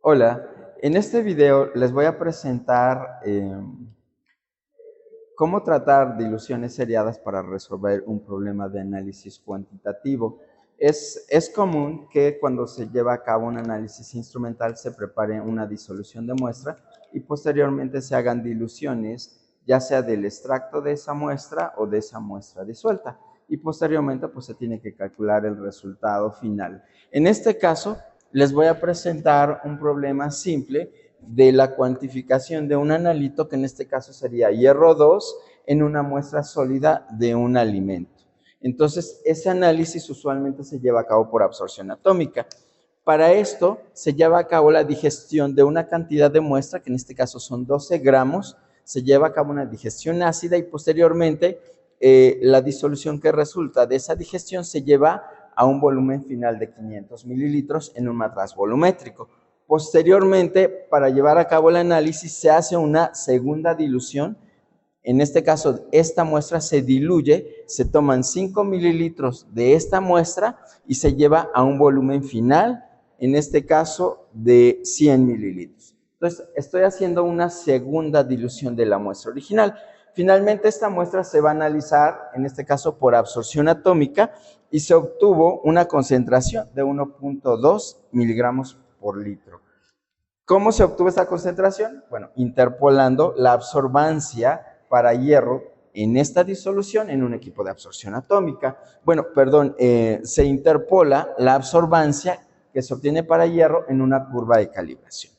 Hola, en este video les voy a presentar cómo tratar diluciones seriadas para resolver un problema de análisis cuantitativo. Es común que cuando se lleva a cabo un análisis instrumental se prepare una disolución de muestra y posteriormente se hagan diluciones, ya sea del extracto de esa muestra o de esa muestra disuelta. Y posteriormente pues se tiene que calcular el resultado final. En este caso les voy a presentar un problema simple de la cuantificación de un analito, que en este caso sería hierro 2, en una muestra sólida de un alimento. Entonces, ese análisis usualmente se lleva a cabo por absorción atómica. Para esto, se lleva a cabo la digestión de una cantidad de muestra, que en este caso son 12 gramos, se lleva a cabo una digestión ácida y posteriormente la disolución que resulta de esa digestión se lleva a un volumen final de 500 mililitros en un matraz volumétrico. Posteriormente, para llevar a cabo el análisis, se hace una segunda dilución. En este caso, esta muestra se diluye, se toman 5 mililitros de esta muestra y se lleva a un volumen final, en este caso, de 100 mililitros. Entonces, estoy haciendo una segunda dilución de la muestra original. Finalmente, esta muestra se va a analizar, en este caso, por absorción atómica y se obtuvo una concentración de 1.2 miligramos por litro. ¿Cómo se obtuvo esta concentración? Bueno, interpolando la absorbancia para hierro en esta disolución en un equipo de absorción atómica. Bueno, perdón, se interpola la absorbancia que se obtiene para hierro en una curva de calibración.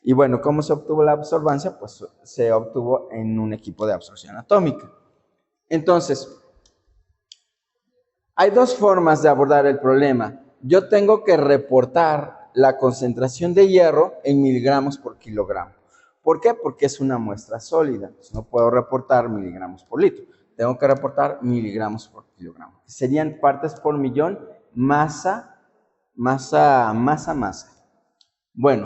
Y bueno, ¿cómo se obtuvo la absorbancia? Pues se obtuvo en un equipo de absorción atómica. Entonces, hay dos formas de abordar el problema. Yo tengo que reportar la concentración de hierro en miligramos por kilogramo. ¿Por qué? Porque es una muestra sólida. Entonces no puedo reportar miligramos por litro. Tengo que reportar miligramos por kilogramo. Serían partes por millón, masa. Bueno,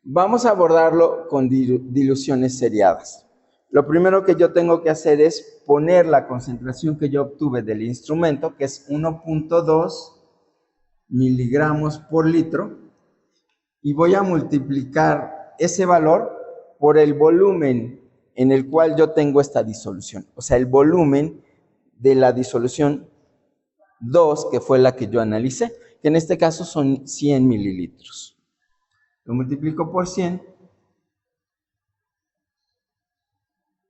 vamos a abordarlo con diluciones seriadas. Lo primero que yo tengo que hacer es poner la concentración que yo obtuve del instrumento, que es 1.2 miligramos por litro, y voy a multiplicar ese valor por el volumen en el cual yo tengo esta disolución. O sea, el volumen de la disolución 2, que fue la que yo analicé, que en este caso son 100 mililitros. Lo multiplico por 100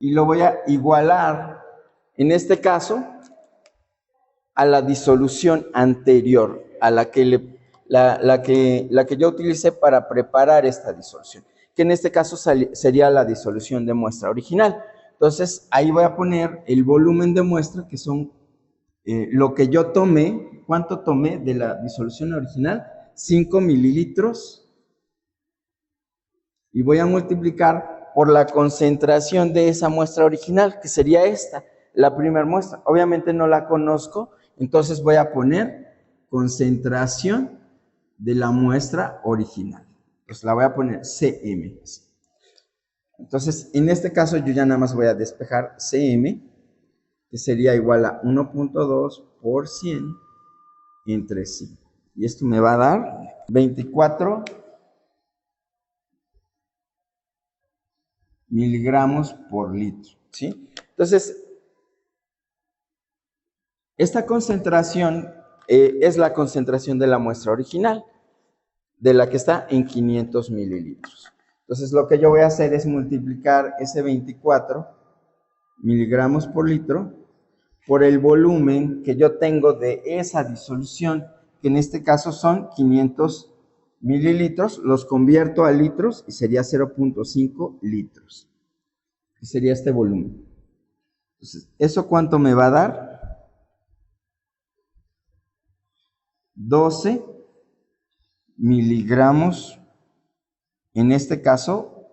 y lo voy a igualar, en este caso, a la disolución anterior, a la que yo utilicé para preparar esta disolución, que en este caso sería la disolución de muestra original. Entonces, ahí voy a poner el volumen de muestra, que son lo que yo tomé. ¿Cuánto tomé de la disolución original? 5 mililitros. Y voy a multiplicar por la concentración de esa muestra original, que sería esta, la primera muestra. Obviamente no la conozco, entonces voy a poner concentración de la muestra original. Pues la voy a poner CM. Entonces, en este caso yo ya nada más voy a despejar CM, que sería igual a 1.2 por 100 entre 5. Y esto me va a dar 24 miligramos por litro, ¿sí? Entonces, esta concentración es la concentración de la muestra original, de la que está en 500 mililitros. Entonces, lo que yo voy a hacer es multiplicar ese 24 miligramos por litro por el volumen que yo tengo de esa disolución, que en este caso son 500 mililitros, los convierto a litros y sería 0.5 litros. Que sería este volumen. Entonces, ¿eso cuánto me va a dar? 12 miligramos, en este caso,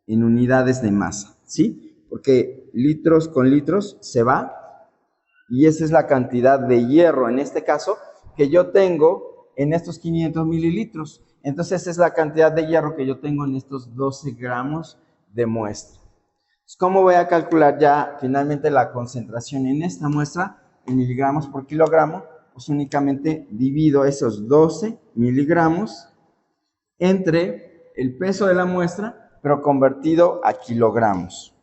en unidades de masa, ¿sí? Porque litros con litros se va, y esa es la cantidad de hierro, en este caso, que yo tengo en estos 500 mililitros. Entonces, esa es la cantidad de hierro que yo tengo en estos 12 gramos de muestra. ¿Cómo voy a calcular ya finalmente la concentración en esta muestra en miligramos por kilogramo? Pues únicamente divido esos 12 miligramos entre el peso de la muestra, pero convertido a kilogramos.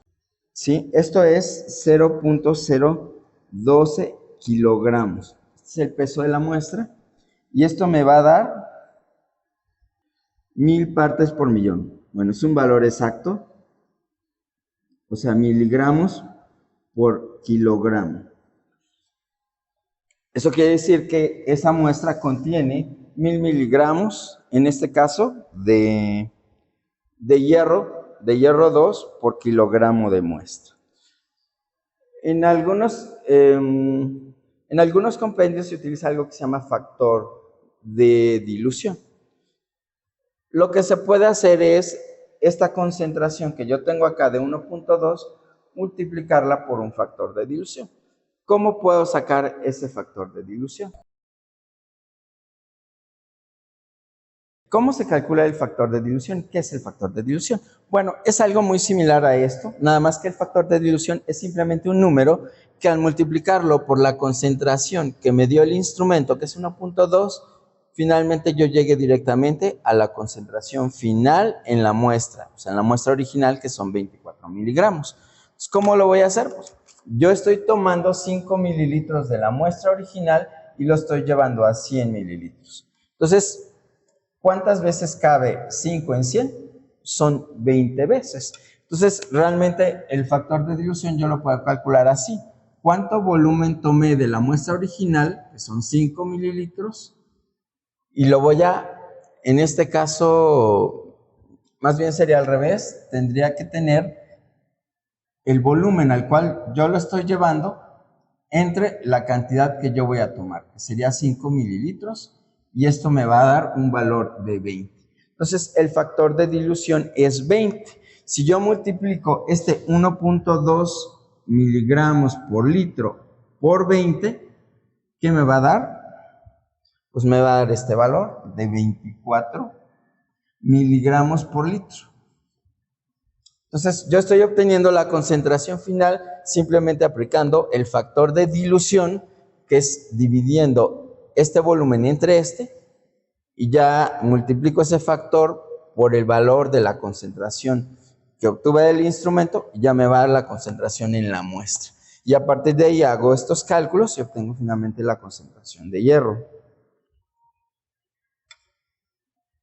¿Sí? Esto es 0.012 kilogramos. Este es el peso de la muestra. Y esto me va a dar 1000 partes por millón. Bueno, es un valor exacto. O sea, miligramos por kilogramo. Eso quiere decir que esa muestra contiene 1000 miligramos, en este caso, de hierro 2 por kilogramo de muestra. En algunos compendios se utiliza algo que se llama factor de dilución. Lo que se puede hacer es esta concentración que yo tengo acá de 1.2 multiplicarla por un factor de dilución. ¿Cómo puedo sacar ese factor de dilución? ¿Cómo se calcula el factor de dilución? ¿Qué es el factor de dilución? Bueno, es algo muy similar a esto, nada más que el factor de dilución es simplemente un número que al multiplicarlo por la concentración que me dio el instrumento, que es 1.2, finalmente yo llegué directamente a la concentración final en la muestra, o sea, en la muestra original, que son 24 miligramos. Entonces, ¿cómo lo voy a hacer? Pues, yo estoy tomando 5 mililitros de la muestra original y lo estoy llevando a 100 mililitros. Entonces, ¿cuántas veces cabe 5 en 100? Son 20 veces. Entonces, realmente el factor de dilución yo lo puedo calcular así. ¿Cuánto volumen tomé de la muestra original, que son 5 mililitros? Y lo voy a, en este caso, más bien sería al revés, tendría que tener el volumen al cual yo lo estoy llevando entre la cantidad que yo voy a tomar, que sería 5 mililitros, y esto me va a dar un valor de 20. Entonces, el factor de dilución es 20. Si yo multiplico este 1.2 miligramos por litro por 20, ¿qué me va a dar? Pues me va a dar este valor de 24 miligramos por litro. Entonces, yo estoy obteniendo la concentración final simplemente aplicando el factor de dilución, que es dividiendo este volumen entre este, y ya multiplico ese factor por el valor de la concentración que obtuve del instrumento, y ya me va a dar la concentración en la muestra. Y a partir de ahí hago estos cálculos y obtengo finalmente la concentración de hierro.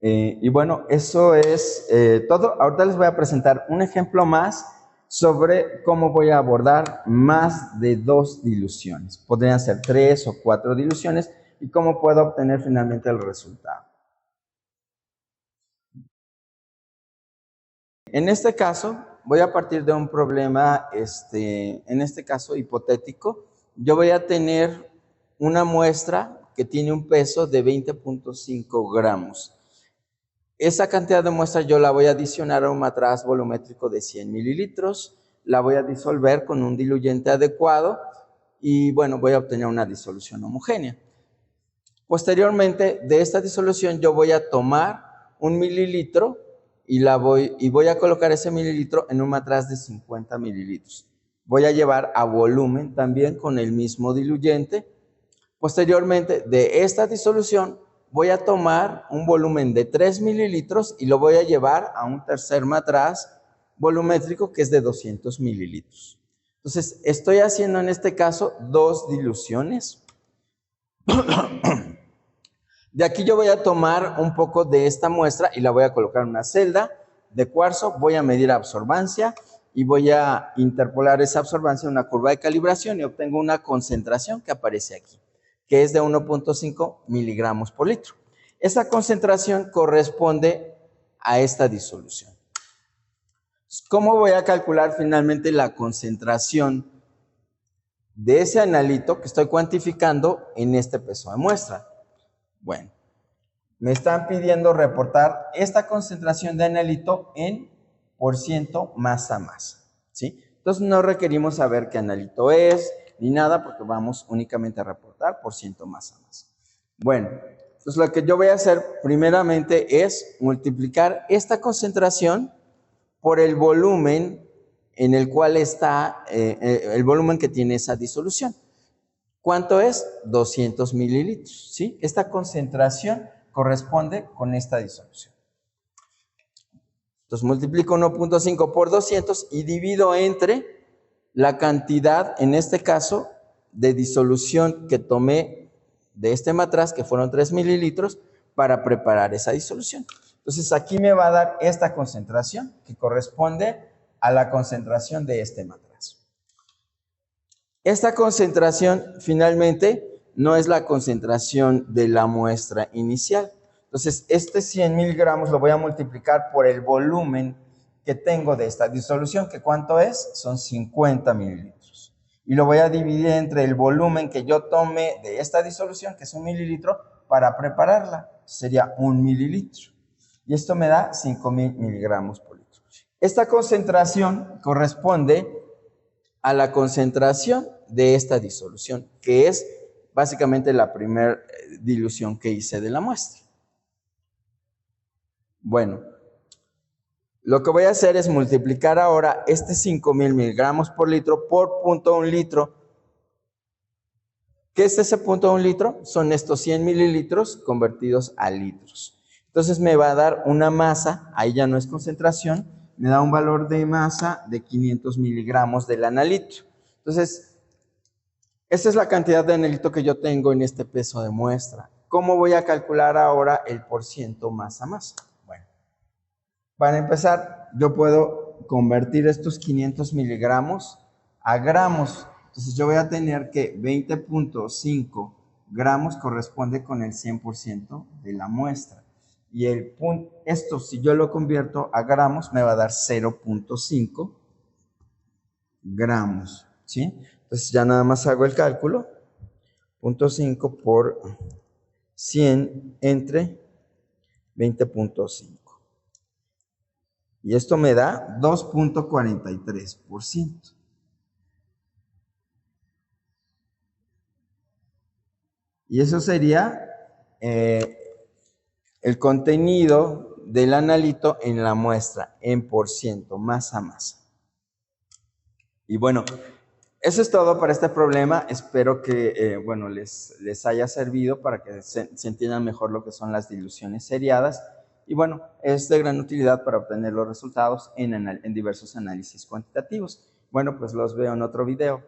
Y bueno, eso es todo. Ahorita les voy a presentar un ejemplo más sobre cómo voy a abordar más de 2 diluciones. Podrían ser 3 o 4 diluciones y cómo puedo obtener finalmente el resultado. En este caso, voy a partir de un problema, en este caso hipotético. Yo voy a tener una muestra que tiene un peso de 20.5 gramos. Esa cantidad de muestra yo la voy a adicionar a un matraz volumétrico de 100 mililitros, la voy a disolver con un diluyente adecuado y bueno, voy a obtener una disolución homogénea. Posteriormente de esta disolución yo voy a tomar 1 mililitro y voy a colocar ese mililitro en un matraz de 50 mililitros. Voy a llevar a volumen también con el mismo diluyente. Posteriormente de esta disolución voy a tomar un volumen de 3 mililitros y lo voy a llevar a un tercer matraz volumétrico que es de 200 mililitros. Entonces, estoy haciendo en este caso 2 diluciones. De aquí yo voy a tomar un poco de esta muestra y la voy a colocar en una celda de cuarzo, voy a medir absorbancia y voy a interpolar esa absorbancia en una curva de calibración y obtengo una concentración que aparece aquí, que es de 1.5 miligramos por litro. Esa concentración corresponde a esta disolución. ¿Cómo voy a calcular finalmente la concentración de ese analito que estoy cuantificando en este peso de muestra? Bueno, me están pidiendo reportar esta concentración de analito en % masa-masa, ¿sí? Entonces no requerimos saber qué analito es ni nada porque vamos únicamente a reportar % masa-masa. Bueno, entonces lo que yo voy a hacer primeramente es multiplicar esta concentración por el volumen en el cual está, el volumen que tiene esa disolución. ¿Cuánto es? 200 mililitros, ¿sí? Esta concentración corresponde con esta disolución. Entonces multiplico 1.5 por 200 y divido entre la cantidad, en este caso, de disolución que tomé de este matraz, que fueron 3 mililitros, para preparar esa disolución. Entonces aquí me va a dar esta concentración que corresponde a la concentración de este matraz. Esta concentración finalmente no es la concentración de la muestra inicial. Entonces este 100 miligramos lo voy a multiplicar por el volumen que tengo de esta disolución, que ¿cuánto es? Son 50 mililitros. Y lo voy a dividir entre el volumen que yo tomé de esta disolución, que es 1 mililitro, para prepararla. Sería 1 mililitro. Y esto me da 5.000 miligramos por litro. Esta concentración corresponde a la concentración de esta disolución, que es básicamente la primera dilución que hice de la muestra. Bueno, lo que voy a hacer es multiplicar ahora este 5.000 miligramos por litro por 0.1 litro. ¿Qué es ese 0.1 litro? Son estos 100 mililitros convertidos a litros. Entonces me va a dar una masa, ahí ya no es concentración, me da un valor de masa de 500 miligramos del analito. Entonces, esa es la cantidad de analito que yo tengo en este peso de muestra. ¿Cómo voy a calcular ahora el porciento masa-masa? Bueno, para empezar, yo puedo convertir estos 500 miligramos a gramos. Entonces yo voy a tener que 20.5 gramos corresponde con el 100% de la muestra. Y esto, si yo lo convierto a gramos, me va a dar 0.5 gramos, ¿sí? Entonces ya nada más hago el cálculo. 0.5 por 100 entre 20.5. Y esto me da 2.43%. Y eso sería el contenido del analito en la muestra, en porciento, masa a masa. Y bueno, eso es todo para este problema. Espero que bueno, les haya servido para que se entiendan mejor lo que son las diluciones seriadas. Y bueno, es de gran utilidad para obtener los resultados en diversos análisis cuantitativos. Bueno, pues los veo en otro video.